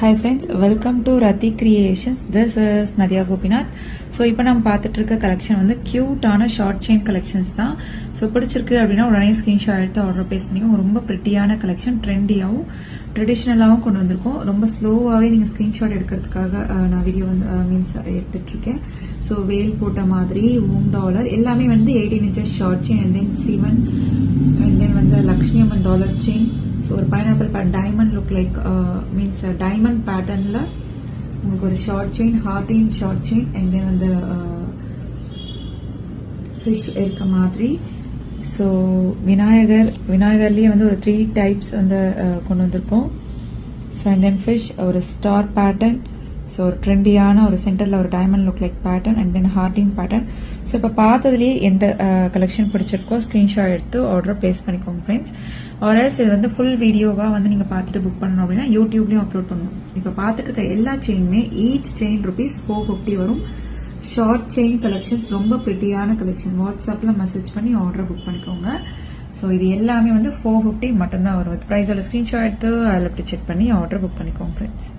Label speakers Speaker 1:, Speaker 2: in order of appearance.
Speaker 1: Hi friends, welcome to Rati Creations. This is Nadia Gopinath. So இப்போ நம்ம பார்த்துட்டு இருக்க கலெக்ஷன் வந்து கியூட்டான ஷார்ட் செயின் கலெக்ஷன்ஸ் தான். ஸோ பிடிச்சிருக்கு அப்படின்னா உடனே ஸ்கிரீன்ஷாட் எடுத்து ஆர்டர் பிளேஸ் பண்ணிக்கோங்க. ரொம்ப பிரிட்டியான கலெக்ஷன், ட்ரெண்டியாகவும் ட்ரெடிஷ்னலாகவும் கொண்டு வந்திருக்கோம். ரொம்ப ஸ்லோவாகவே நீங்கள் ஸ்கிரீன்ஷாட் எடுக்கிறதுக்காக நான் வீடியோ வந்து மீன்ஸ் எடுத்துட்டு இருக்கேன். ஸோ வேல் போட்ட மாதிரி ஓம் டாலர் எல்லாமே வந்து 18 inches short chain and then Sivan and then வந்து லக்ஷ்மி அம்மன் டாலர் செயின். ஸோ ஒரு pineapple diamond look like means diamond பேட்டர்னில் உங்களுக்கு ஒரு short chain, heart short chain and then வந்து ஃபிஷ் இருக்க மாதிரி. ஸோ விநாயகர்லேயே வந்து ஒரு 3 types வந்து கொண்டு வந்திருக்கோம். ஸோ அண்ட் தென் ஃபிஷ் ஒரு ஸ்டார் பேட்டர்ன். ஸோ ஒரு ட்ரெண்டியான ஒரு சென்டரில் ஒரு diamond look like pattern and then heart pattern. So இப்போ பார்த்ததுலேயே எந்த கலெக்ஷன் பிடிச்சிருக்கோ ஸ்க்ரீன்ஷாட் எடுத்து ஆர்டர் பிளேஸ் பண்ணிக்கோங்க ஃப்ரெண்ட்ஸ். ஆர்எல்ஸ் இது வந்து ஃபுல் வீடியோவாக வந்து நீங்கள் பார்த்துட்டு புக் பண்ணணும் அப்படின்னா யூடியூப்லேயும் அப்லோட் பண்ணுவோம். இப்போ பார்த்துட்டு இருக்க எல்லா செயினுமே ஈச் செயின் ₹450 வரும். ஷார்ட் செயின் கலெக்ஷன்ஸ், ரொம்ப பிரிட்டியான கலெக்ஷன். வாட்ஸ்அப்பில் மெசேஜ் பண்ணி ஆர்டர் புக் பண்ணிக்கோங்க. ஸோ இது எல்லாமே வந்து $450 மட்டும்தான் வரும். ப்ரைஸோட ஸ்க்ரீன்ஷாட் எடுத்து அதில் அப்படி செக் பண்ணி ஆர்டர் புக் பண்ணிக்கோங்க ஃப்ரெண்ட்ஸ்.